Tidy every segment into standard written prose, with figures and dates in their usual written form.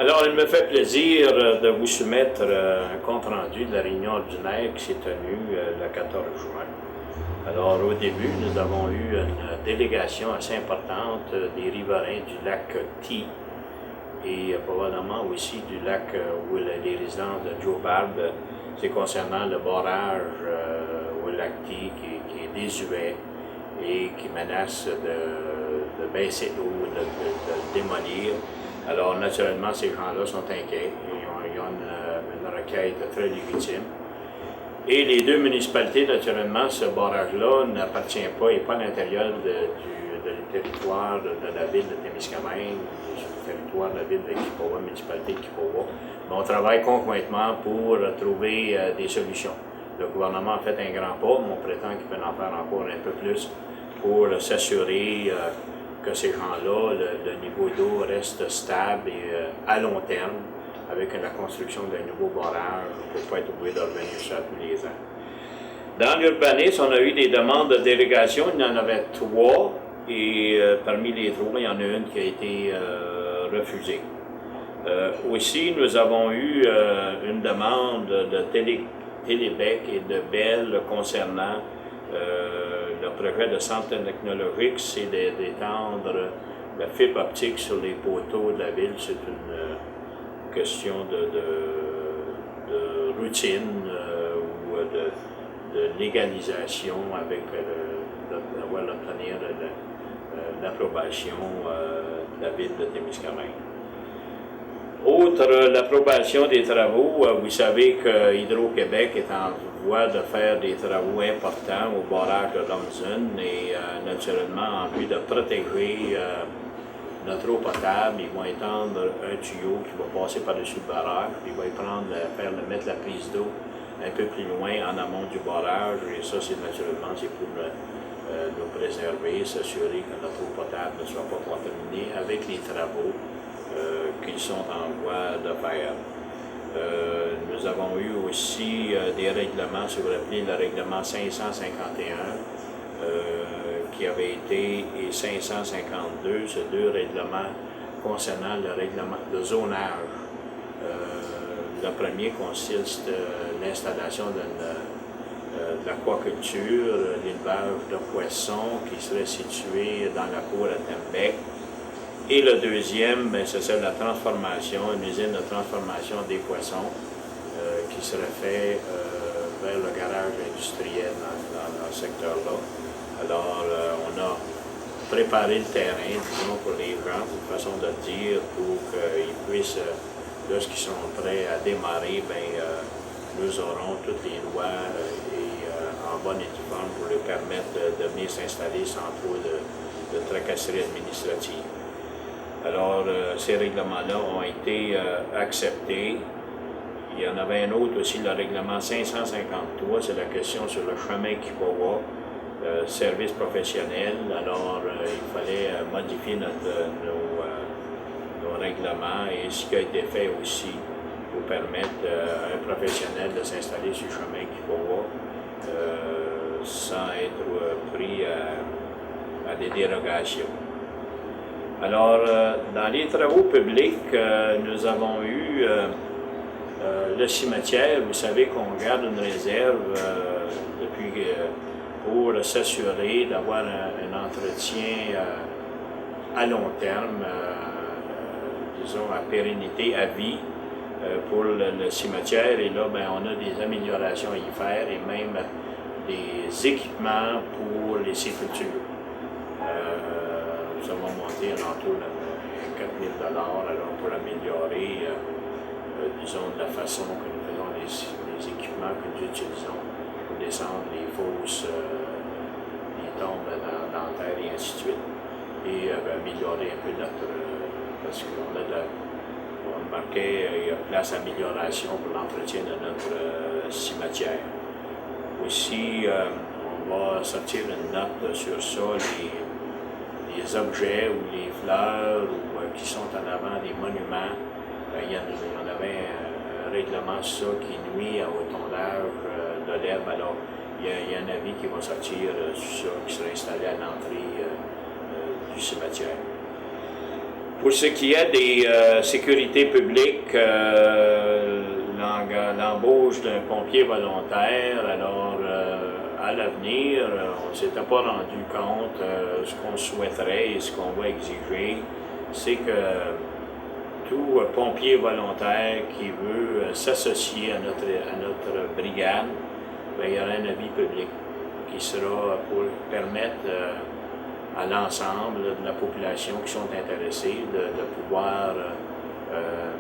Alors, il me fait plaisir de vous soumettre un compte-rendu de la réunion ordinaire qui s'est tenue le 14 juin. Alors, au début, nous avons eu une délégation assez importante des riverains du lac T et probablement aussi du lac où les résidences de Joe Barbe. C'est concernant le barrage au lac T qui est désuet et qui menace de baisser l'eau, de le démolir. Alors, naturellement, ces gens-là sont inquiets. Ils ont une requête très légitime. Et les deux municipalités, naturellement, ce barrage-là n'appartient pas, il n'est pas à l'intérieur du territoire de la ville de Témiscamingue, sur le territoire de la ville de Kipawa, municipalité de Kipawa. Mais on travaille conjointement pour trouver des solutions. Le gouvernement a fait un grand pas, mais on prétend qu'il peut en faire encore un peu plus pour s'assurer que ces gens-là, le niveau d'eau reste stable et à long terme, avec la construction d'un nouveau barrage pour ne pas être obligé de revenir ça tous les ans. Dans l'urbanisme, on a eu des demandes de délégation, il y en avait 3, et parmi les 3, il y en a une qui a été refusée. Aussi, nous avons eu une demande de Télébec et de Bell concernant le projet de centre technologique, c'est d'étendre la fibre optique sur les poteaux de la ville. C'est une question de routine ou de légalisation avec d'obtenir l'approbation de la ville de Témiscamingue. Outre l'approbation des travaux, vous savez que Hydro-Québec est en voie de faire des travaux importants au barrage de Lomzun et naturellement en vue de protéger notre eau potable, ils vont étendre un tuyau qui va passer par-dessus le barrage, puis ils vont mettre la prise d'eau un peu plus loin en amont du barrage et ça c'est pour nous préserver, s'assurer que notre eau potable ne soit pas contaminée avec les travaux qu'ils sont en voie de faire. Nous avons eu aussi des règlements, si vous vous rappelez, le règlement 551 qui avait été et 552, ces deux règlements concernant le règlement de zonage. Le premier consiste l'installation de l'aquaculture, l'élevage de poissons qui serait situé dans la cour à Tembec. Et le deuxième, c'est celle de la transformation, une usine de transformation des poissons qui serait faite vers le garage industriel dans ce secteur-là. Alors, on a préparé le terrain, disons, pour les gens, une façon de dire, pour qu'ils puissent, lorsqu'ils sont prêts à démarrer, nous aurons toutes les lois en bonne et due forme pour leur permettre de venir s'installer sans trop de tracasseries administratives. Alors, ces règlements-là ont été acceptés. Il y en avait un autre aussi, le règlement 553, c'est la question sur le chemin Kipawa, service professionnel. Alors, il fallait modifier nos règlements et ce qui a été fait aussi pour permettre à un professionnel de s'installer sur le chemin Kipawa sans être pris à des dérogations. Alors, dans les travaux publics, nous avons eu le cimetière. Vous savez qu'on garde une réserve pour s'assurer d'avoir un entretien à long terme, disons à pérennité, à vie, pour le cimetière. Et là, on a des améliorations à y faire et même des équipements pour les sépultures. Ça va monter alentour de 4 000 $, alors pour améliorer, disons, de la façon que nous faisons les équipements que nous utilisons pour descendre les fosses, les tombes dans la terre et ainsi de suite. Et améliorer un peu parce qu'on remarquait qu'il y a place d'amélioration pour l'entretien de notre cimetière. Aussi, on va sortir une note sur ça, les objets ou les fleurs qui sont en avant des monuments. Il y en avait un règlement sur ça qui nuit au tondage de l'herbe. Alors, il y a un avis qui va sortir sur ça, qui sera installé à l'entrée du cimetière. Pour ce qui est des sécurités publiques, l'embauche d'un pompier volontaire, alors à l'avenir, on ne s'était pas rendu compte. Ce qu'on souhaiterait et ce qu'on va exiger, c'est que tout pompier volontaire qui veut s'associer à notre brigade, bien, il y aura un avis public qui sera pour permettre à l'ensemble de la population qui sont intéressés de pouvoir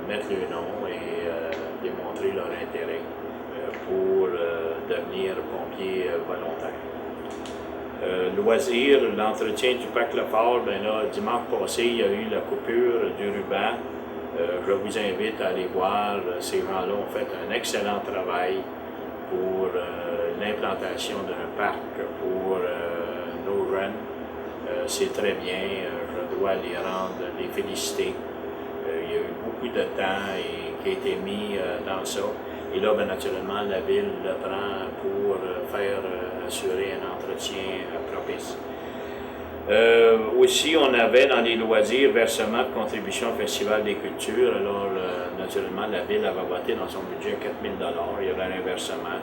mettre le nom et démontrer leur intérêt pour devenir pompier volontaire. Loisir, l'entretien du parc Lefort, bien là, dimanche passé, il y a eu la coupure du ruban. Je vous invite à aller voir. Ces gens-là ont fait un excellent travail pour l'implantation d'un parc pour nos jeunes. C'est très bien. Je dois les féliciter. Il y a eu beaucoup de temps qui a été mis dans ça. Et là, bien, naturellement, la ville le prend pour assurer un entretien propice. Aussi, on avait dans les loisirs versement de contribution au Festival des cultures. Alors, naturellement, la ville avait voté dans son budget 4 000 $. Il y avait un versement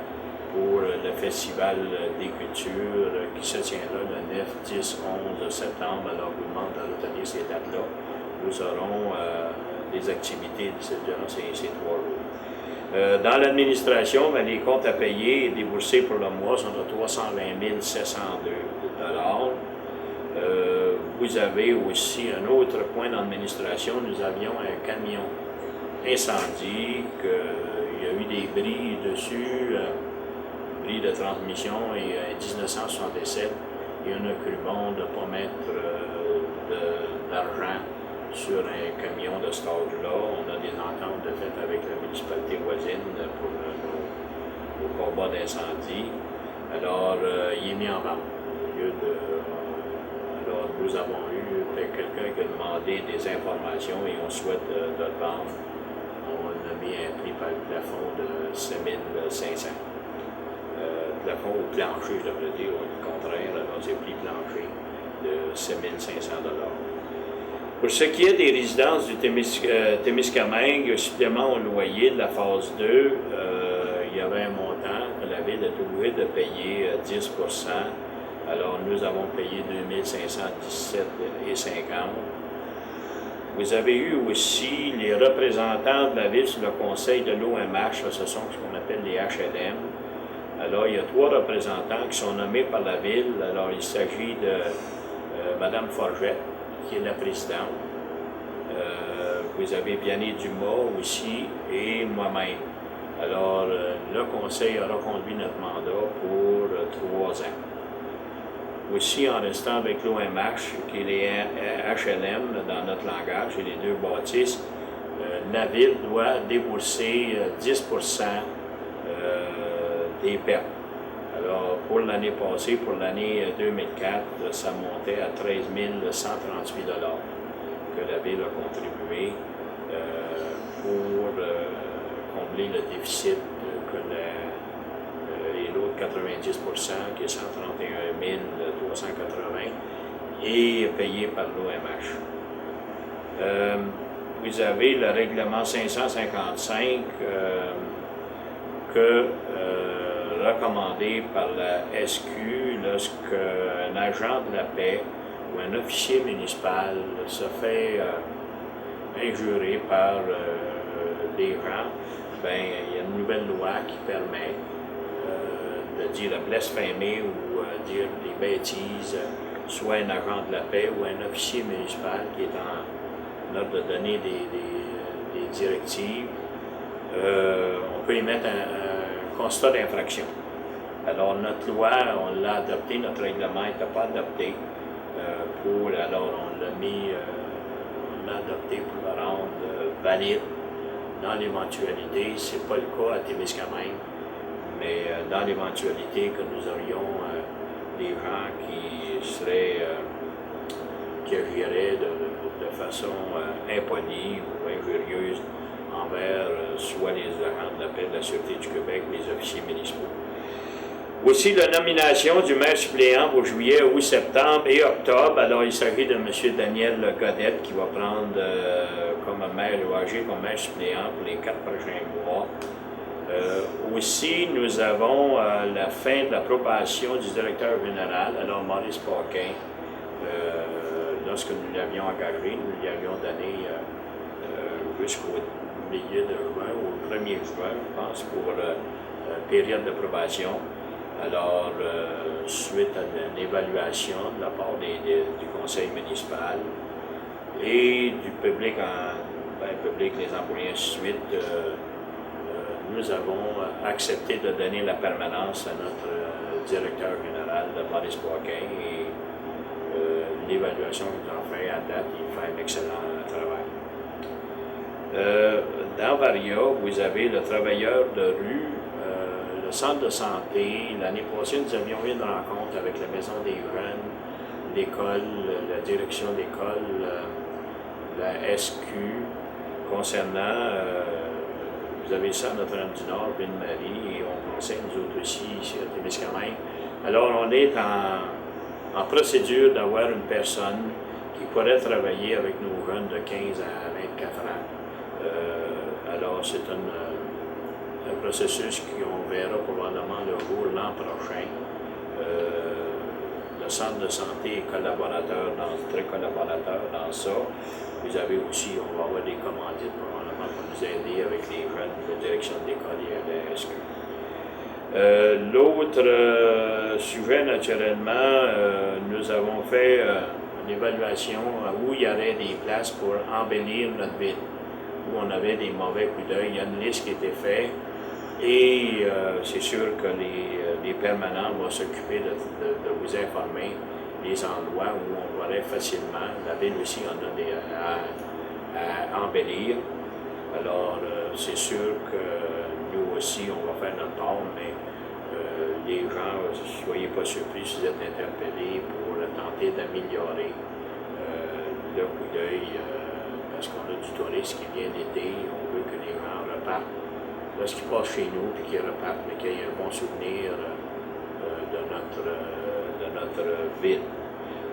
pour le Festival des cultures qui se tiendra le 9, 10, 11 septembre. Alors, je vous demande de retenir ces dates-là. Nous aurons des activités durant ces 3 jours. Dans l'administration, les comptes à payer et déboursés pour le mois sont de 320 702 $. Vous avez aussi un autre point d'administration. Nous avions un camion incendie, il y a eu des bris dessus, bris de transmission, et en 1967, et on a cru bon de ne pas mettre d'argent sur un camion de cet âge-là. On a des ententes de fait avec la municipalité voisine pour nos combats d'incendie. Alors, il est mis en vente. Alors, nous avons eu quelqu'un qui a demandé des informations et on souhaite de le vendre. On a mis un prix par le plafond de 7 500. Plafond ou plancher, je devrais dire, ou le contraire. Alors, c'est prix plancher de 7 500 $. Pour ce qui est des résidences du Témiscamingue, supplément au loyer de la phase 2, il y avait un montant que la ville est obligée de payer 10 %. Alors, nous avons payé 2 517,50 $. Vous avez eu aussi les représentants de la ville sur le conseil de l'OMH, ce sont ce qu'on appelle les HLM. Alors, il y a 3 représentants qui sont nommés par la ville. Alors, il s'agit de Mme Forgette, qui est la présidente. Vous avez Vianney Dumas aussi et moi-même. Alors, le conseil aura conduit notre mandat pour 3 ans. Aussi, en restant avec l'OMH, qui est les HLM dans notre langage, et les 2 bâtisses, la ville doit débourser 10 % des pertes. Alors, pour l'année passée, pour l'année 2004, ça montait à 13 138 $ que la ville a contribué pour combler le déficit et l'autre 90 % qui est 131 380 est payé par l'OMH. Vous avez le règlement 555 recommandé par la SQ lorsqu'un agent de la paix ou un officier municipal se fait injurer par des gens, ben, il y a une nouvelle loi qui permet de dire blasphémer ou dire des bêtises, soit un agent de la paix ou un officier municipal qui est en ordre de donner des directives. On peut émettre un constat d'infraction. Alors, notre loi, on l'a adopté, notre règlement n'était pas adopté. Alors, on l'a adopté pour le rendre valide dans l'éventualité. Ce n'est pas le cas à Témiscamingue, mais dans l'éventualité que nous aurions des gens qui agiraient de façon impolie ou injurieuse envers soit les agents de la paix de la Sûreté du Québec, les officiers municipaux. Aussi, la nomination du maire suppléant pour juillet, août, septembre et octobre. Alors, il s'agit de M. Daniel Godette qui va prendre comme maire ou agir comme maire suppléant pour les 4 prochains mois. Aussi, nous avons la fin de l'approbation du directeur général, alors Maurice Paquin. Lorsque nous l'avions engagé, nous lui avions donné jusqu'au milieu de juin, ou au 1er juin, je pense, pour période d'approbation. Alors, suite à une évaluation de la part du conseil municipal et du public, public, les employés, ainsi de suite, nous avons accepté de donner la permanence à notre directeur général, Maurice Paquin, et l'évaluation qu'il a fait à date, il fait un excellent travail. Dans Varia, vous avez le travailleur de rue, le centre de santé. L'année passée, nous avions eu une rencontre avec la Maison des Jeunes, l'école, la direction d'école, la SQ, concernant, vous avez ça à Notre-Dame-du-Nord, Ville-Marie, et on pensait nous autres aussi, ici à Témiscamingue. Alors, on est en procédure d'avoir une personne qui pourrait travailler avec nos jeunes de 15 à 24 ans. Alors, c'est un processus qu'on verra probablement le jour l'an prochain. Le centre de santé est très collaborateur dans ça. Vous avez aussi, on va avoir des commandites probablement pour nous aider avec les jeunes de la direction de l'école et à la SQ. L'autre sujet, naturellement, nous avons fait une évaluation où il y aurait des places pour embellir notre ville, où on avait des mauvais coups d'œil. Il y a une liste qui a été faite et c'est sûr que les permanents vont s'occuper de vous informer des endroits où on pourrait facilement. La ville aussi en a à embellir. Alors, c'est sûr que nous aussi, on va faire notre part, mais les gens, soyez pas surpris si vous êtes interpellés pour tenter d'améliorer le coup d'œil, parce qu'on a du tourisme qui vient d'été, on veut que les gens repartent. Lorsqu'ils passent chez nous et qu'ils repartent, mais qu'il y ait un bon souvenir de notre ville.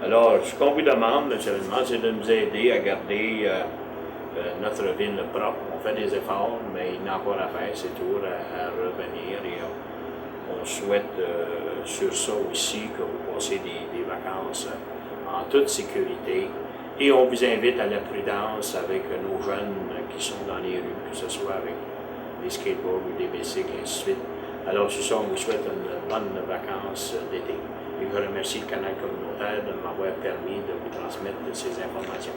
Alors, ce qu'on vous demande, naturellement, c'est de nous aider à garder notre ville propre. On fait des efforts, mais il y en a encore à faire, c'est toujours à revenir. Et on souhaite sur ça aussi que vous passez des vacances en toute sécurité. Et on vous invite à la prudence avec nos jeunes qui sont dans les rues, que ce soit avec des skateboards ou des bicycles, et ainsi de suite. Alors, sur ça, on vous souhaite une bonne vacances d'été. Et je remercie le canal communautaire de m'avoir permis de vous transmettre ces informations.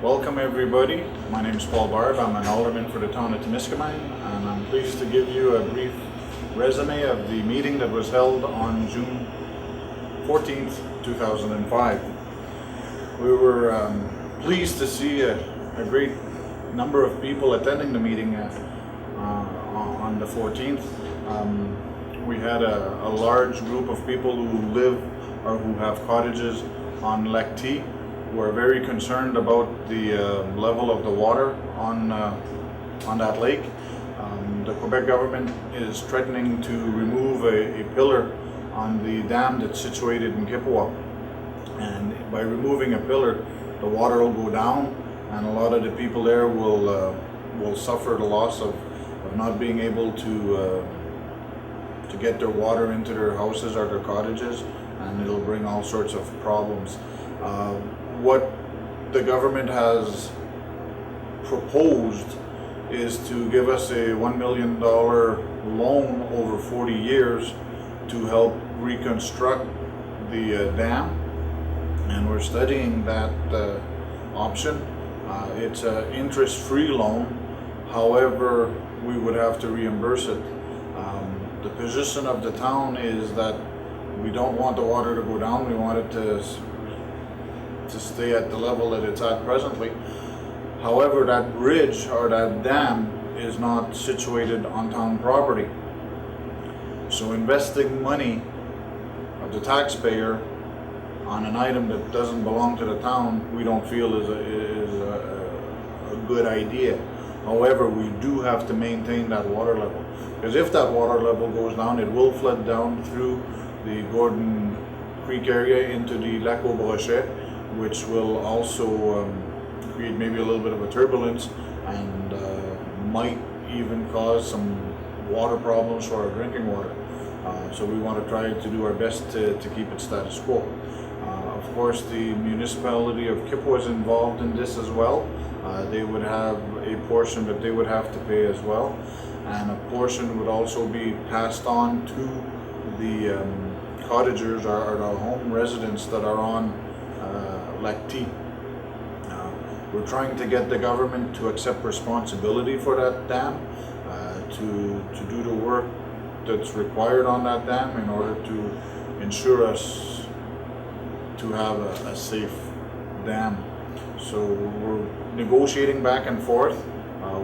Welcome everybody. My name is Paul Barb. I'm an alderman for the town of Témiscamingue, and I'm pleased to give you a brief resume of the meeting that was held on June 14th, 2005. We were pleased to see a great number of people attending the meeting on the 14th. We had a large group of people who live or who have cottages on Lac T. We're very concerned about the level of the water on that lake. The Quebec government is threatening to remove a pillar on the dam that's situated in Kippawa. And by removing a pillar, the water will go down, and a lot of the people there will suffer the loss of not being able to get their water into their houses or their cottages, and it'll bring all sorts of problems. What the government has proposed is to give us a $1 million loan over 40 years to help reconstruct the dam, and we're studying that option. It's an interest-free loan, however we would have to reimburse it. The position of the town is that we don't want the water to go down, we want it to stay at the level that it's at presently. However, that bridge or that dam is not situated on town property. So investing money of the taxpayer on an item that doesn't belong to the town, we don't feel is a good idea. However, we do have to maintain that water level, because if that water level goes down, it will flood down through the Gordon Creek area into the Lac au Brochet, which will also create maybe a little bit of a turbulence and might even cause some water problems for our drinking water. So we want to try to do our best to keep it status quo. Of course, the municipality of Kippa is involved in this as well. They would have a portion that they would have to pay as well, and a portion would also be passed on to the cottagers or the home residents that are on Lac T. We're trying to get the government to accept responsibility for that dam, to do the work that's required on that dam in order to ensure us to have a safe dam. So we're negotiating back and forth.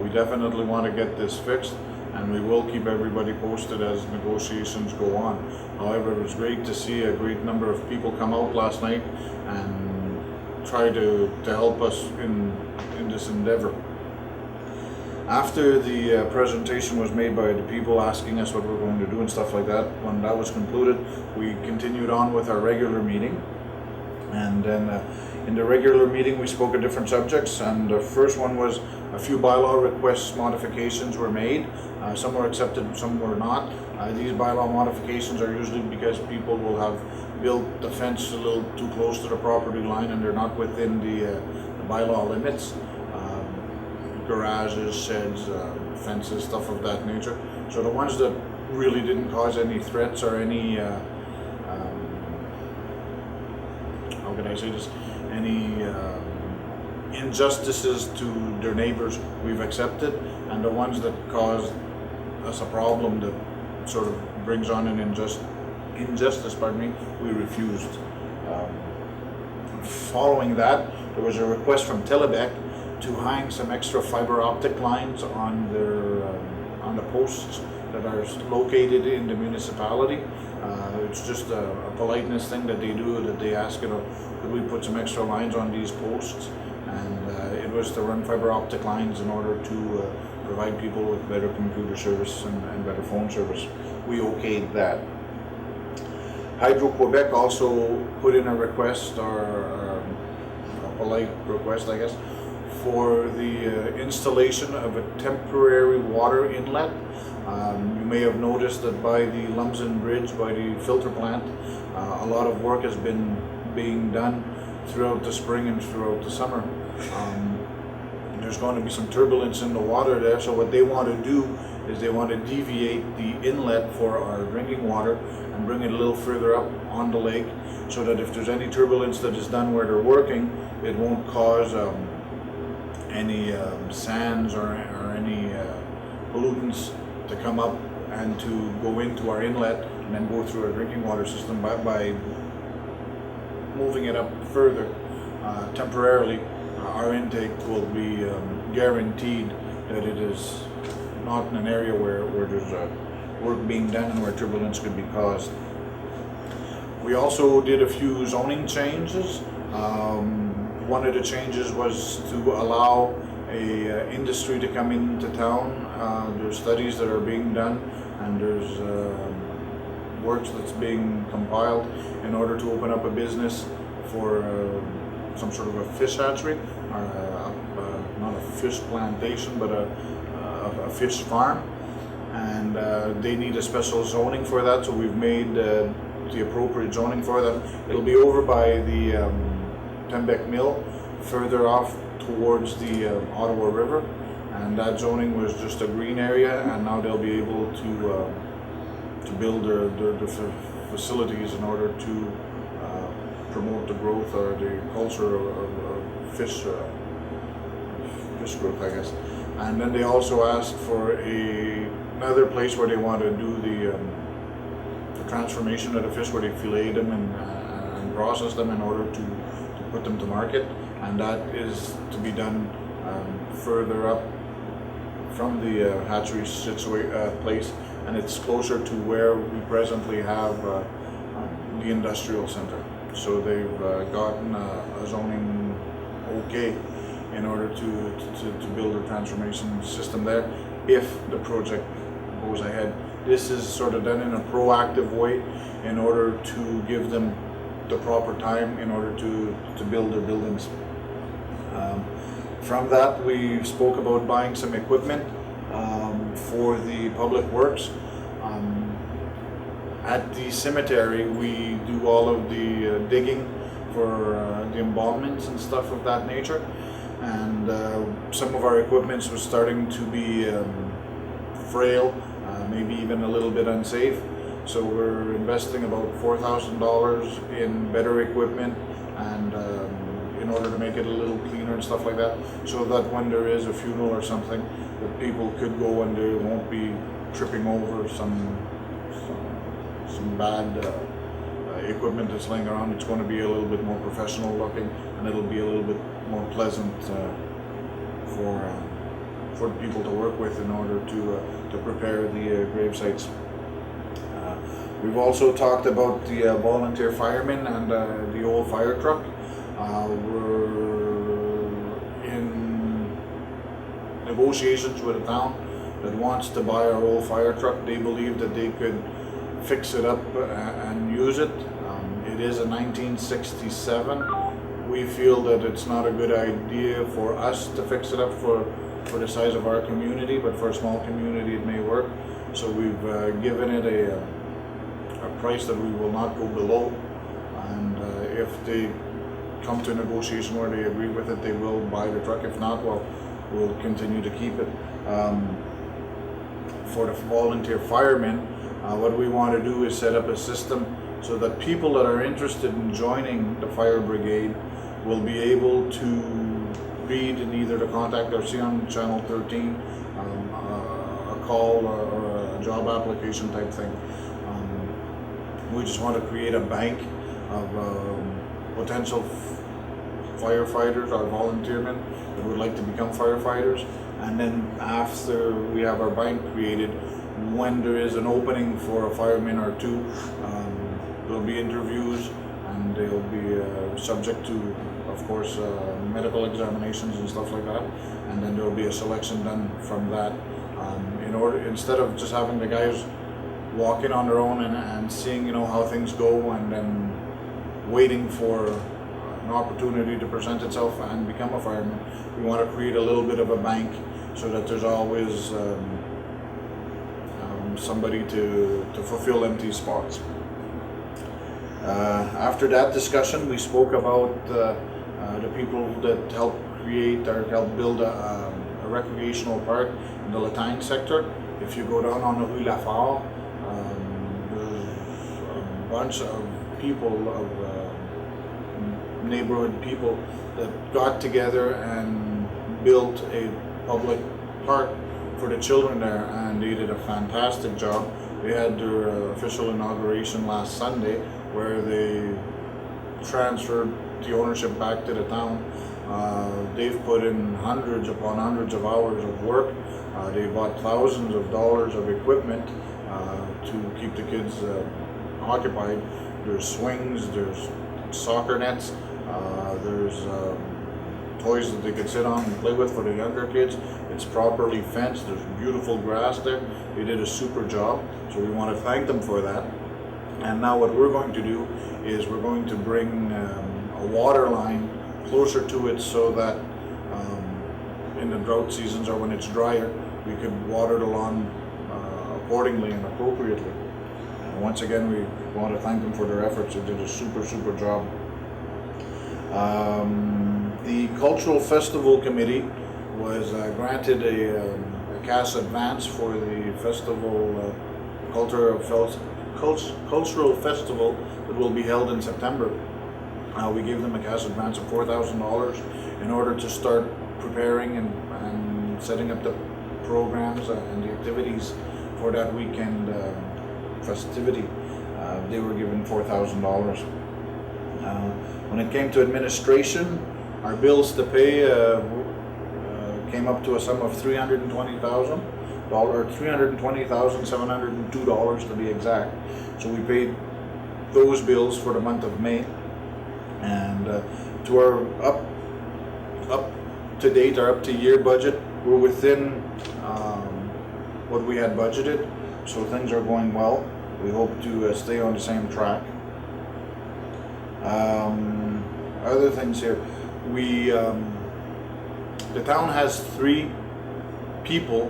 We definitely want to get this fixed, and we will keep everybody posted as negotiations go on. However, it was great to see a great number of people come out last night and try to help us in this endeavor. After the presentation was made by the people asking us what we're going to do and stuff like that, when that was concluded, we continued on with our regular meeting. And then in the regular meeting, we spoke of different subjects, and the first one was a few bylaw requests modifications were made. Some were accepted, some were not. These bylaw modifications are usually because people will have built the fence a little too close to the property line and they're not within the bylaw limits. Garages, sheds, fences, stuff of that nature. So the ones that really didn't cause any threats or any how can I say this, any injustices to their neighbors, we've accepted, and the ones that cause us a problem that sort of brings on an injustice, we refused. Following that, there was a request from Telebec to hang some extra fiber optic lines on their on the posts that are located in the municipality. It's just a politeness thing that they do, that they ask, could we put some extra lines on these posts? And it was to run fiber optic lines in order to provide people with better computer service and better phone service. We okayed that. Hydro-Quebec also put in a request, or a polite request, I guess, for the installation of a temporary water inlet. You may have noticed that by the Lumsden Bridge, by the filter plant, a lot of work has been being done throughout the spring and throughout the summer. There's going to be some turbulence in the water there, so what they want to do is they want to deviate the inlet for our drinking water and bring it a little further up on the lake, so that if there's any turbulence that is done where they're working, it won't cause any sands or any pollutants to come up and to go into our inlet and then go through our drinking water system. By moving it up further temporarily, our intake will be guaranteed that it is not in an area where there's work being done and where turbulence could be caused. We also did a few zoning changes. One of the changes was to allow a industry to come into town. There's studies that are being done, and there's works that's being compiled in order to open up a business for some sort of a fish hatchery, or not a fish plantation, but a fish farm. And they need a special zoning for that, so we've made the appropriate zoning for that. It'll be over by the Tembec Mill, further off towards the Ottawa River, and that zoning was just a green area, and now they'll be able to build their facilities in order to promote the growth or the culture of fish growth, I guess. And then they also asked for another place where they want to do the transformation of the fish, where they fillet them and process them in order to put them to market, and that is to be done further up from the hatchery place, and it's closer to where we presently have the industrial center. So they've gotten a zoning okay in order to build a transformation system there if the project goes ahead. This is sort of done in a proactive way in order to give them the proper time in order to build their buildings. From that, we spoke about buying some equipment for the public works. At the cemetery, we do all of the digging for the embalments and stuff of that nature, and some of our equipment was starting to be frail, maybe even a little bit unsafe. So we're investing about $4,000 in better equipment, and in order to make it a little cleaner and stuff like that, so that when there is a funeral or something, that people could go and they won't be tripping over some bad equipment that's laying around. It's going to be a little bit more professional looking, and it'll be a little bit more pleasant for the people to work with in order to prepare the grave sites. We've also talked about the volunteer firemen and the old fire truck. We're in negotiations with a town that wants to buy our old fire truck. They believe that they could fix it up and use it. It is a 1967. We feel that it's not a good idea for us to fix it up for the size of our community, but for a small community it may work. So we've given it a price that we will not go below, and if they come to a negotiation where they agree with it, they will buy the truck. If not, well, we'll continue to keep it. For the volunteer firemen, what we want to do is set up a system so that people that are interested in joining the fire brigade will be able to read and either to contact or see on channel 13 a call or a job application type thing. We just want to create a bank of potential firefighters or volunteermen that would like to become firefighters, and then after we have our bank created, when there is an opening for a fireman or two, there'll be interviews, and they'll be subject to, of course, medical examinations and stuff like that, and then there'll be a selection done from that. Instead of just having the guys walk in on their own and seeing, how things go, and then waiting for an opportunity to present itself and become a fireman, we want to create a little bit of a bank so that there's always somebody to fulfill empty spots. After that discussion, we spoke about the people that helped create or helped build a recreational park in the Latine sector. If you go down on the Rue Lafare, there's a bunch of people, of neighborhood people that got together and built a public park for the children there, and they did a fantastic job. They had their official inauguration last Sunday, where they transferred the ownership back to the town. They've put in hundreds upon hundreds of hours of work. They bought thousands of dollars of equipment to keep the kids occupied. There's swings, there's soccer nets, there's toys that they could sit on and play with for the younger kids. It's properly fenced, there's beautiful grass there. They did a super job, so we want to thank them for that. And now what we're going to do is we're going to bring a water line closer to it so that in the drought seasons or when it's drier, we could water the lawn accordingly and appropriately. Once again, we want to thank them for their efforts. They did a super job. The Cultural Festival Committee was granted a cash advance for the festival, cultural festival that will be held in September. We gave them a cash advance of $4,000 in order to start preparing and setting up the programs and the activities for that weekend festivity. They were given $4,000. When it came to administration, our bills to pay came up to a sum of $320,000, $320,702 to be exact. So we paid those bills for the month of May, and to our up to date, our up to year budget, we're within what we had budgeted, so things are going well. We hope to stay on the same track. Other things here, the town has 3 people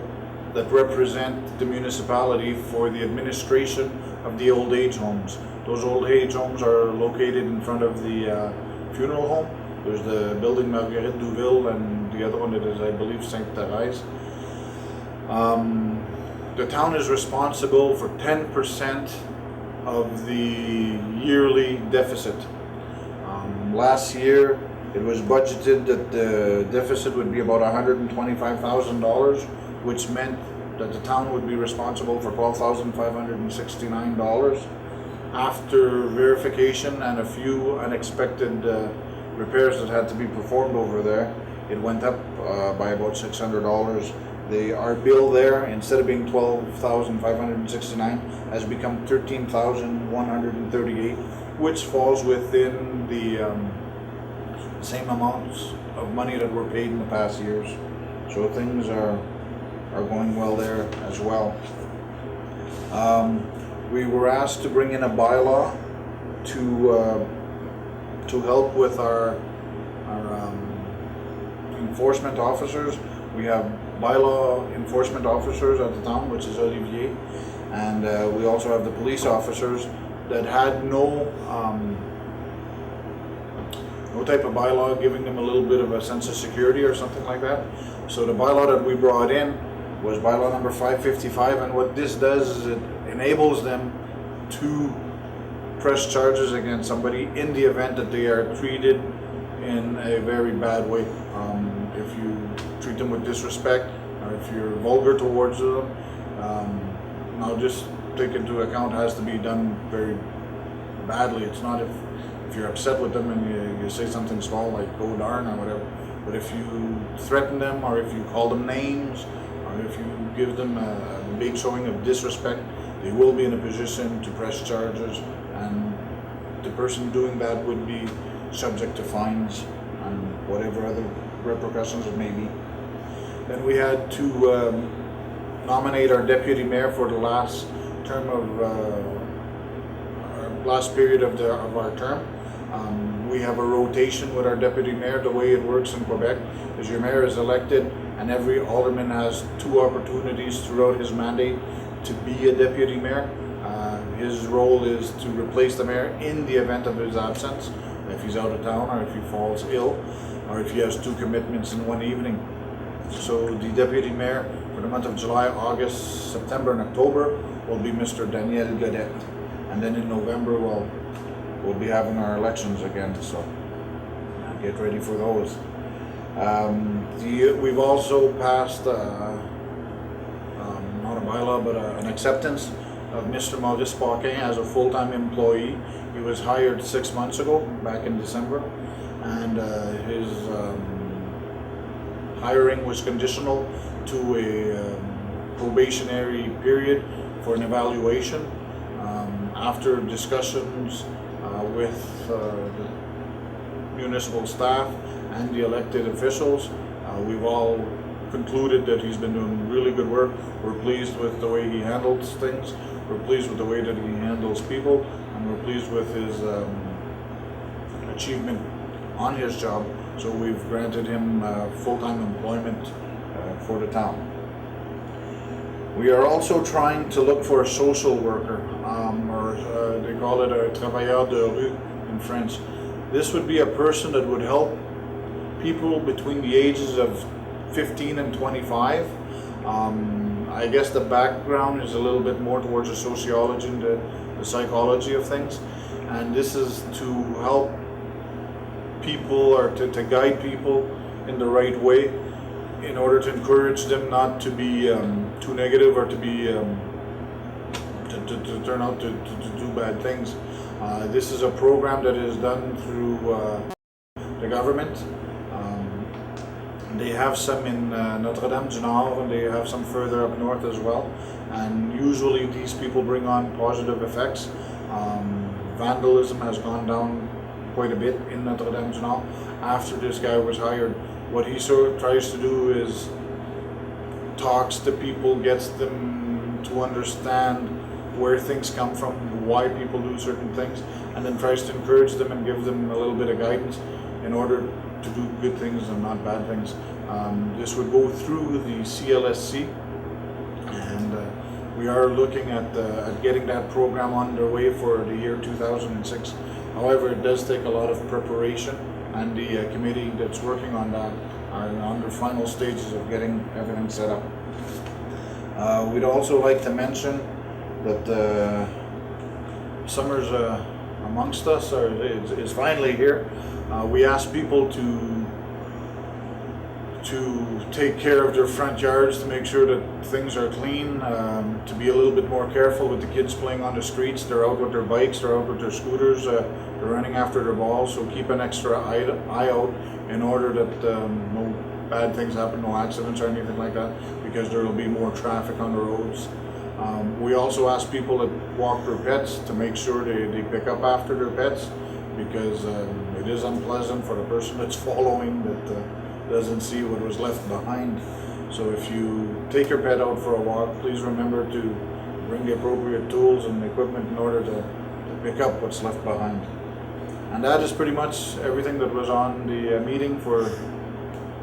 that represent the municipality for the administration of the old age homes. Those old age homes are located in front of the funeral home. There's the building Marguerite Douville, and the other one that is, I believe, Sainte Thérèse. The town is responsible for 10% of the yearly deficit. Last year, it was budgeted that the deficit would be about $125,000, which meant that the town would be responsible for $12,569. After verification and a few unexpected repairs that had to be performed over there, it went up by about $600. Our bill there, instead of being $12,569, has become $13,138, which falls within the same amounts of money that were paid in the past years. So things are going well there as well. We were asked to bring in a bylaw to help with our enforcement officers. We have bylaw enforcement officers at the town, which is Olivier, and we also have the police officers that had no type of bylaw giving them a little bit of a sense of security or something like that. So the bylaw that we brought in was bylaw number 555, and what this does is it enables them to press charges against somebody in the event that they are treated in a very bad way. If you treat them with disrespect, or if you're vulgar towards them, now just take into account, it has to be done very badly. It's not if you're upset with them and you say something small like "go darn" or whatever, but if you threaten them, or if you call them names, or if you give them a big showing of disrespect, they will be in a position to press charges, and the person doing that would be subject to fines and whatever other repercussions it may be. Then we had to nominate our deputy mayor for the last term of our last period of our term. We have a rotation with our deputy mayor. The way it works in Quebec is your mayor is elected, and every alderman has 2 opportunities throughout his mandate to be a deputy mayor. His role is to replace the mayor in the event of his absence, if he's out of town, or if he falls ill, or if he has 2 commitments in one evening. So the deputy mayor for the month of July, August, September, and October will be Mr. Daniel Godet. And then in November, we'll be having our elections again, so get ready for those. We've also passed not a bylaw, but an acceptance of Mr. Maurice Paquin as a full-time employee. He was hired 6 months ago, back in December, and his hiring was conditional to a probationary period for an evaluation. After discussions with the municipal staff and the elected officials, we've all concluded that he's been doing really good work. We're pleased with the way he handles things. We're pleased with the way that he handles people, and we're pleased with his achievement on his job. So we've granted him full-time employment for the town. We are also trying to look for a social worker, or they call it a travailleur de rue in French. This would be a person that would help people between the ages of 15 and 25. I guess the background is a little bit more towards the sociology and the psychology of things, and this is to help people, or to guide people in the right way, in order to encourage them not to be too negative, or to be to turn out to do bad things. This is a program that is done through the government. They have some in Notre Dame du Nord, and they have some further up north as well. And usually these people bring on positive effects. Vandalism has gone down quite a bit in Notre Dame du Nord after this guy was hired. What he sort of tries to do is talks to people, gets them to understand where things come from, why people do certain things, and then tries to encourage them and give them a little bit of guidance in order to do good things and not bad things. This would go through the CLSC, and we are looking at getting that program underway for the year 2006. However, it does take a lot of preparation, and the committee that's working on that are on the final stages of getting everything set up. We'd also like to mention that summer's amongst us, or is finally here. We ask people to take care of their front yards, to make sure that things are clean, to be a little bit more careful with the kids playing on the streets. They're out with their bikes, they're out with their scooters, they're running after their balls, so keep an extra eye out in order that no bad things happen, no accidents or anything like that, because there will be more traffic on the roads. We also ask people that walk their pets to make sure they pick up after their pets, because it is unpleasant for the person that's following that doesn't see what was left behind. So if you take your pet out for a walk, please remember to bring the appropriate tools and equipment in order to pick up what's left behind. And that is pretty much everything that was on the meeting for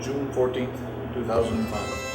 June 14th, 2005.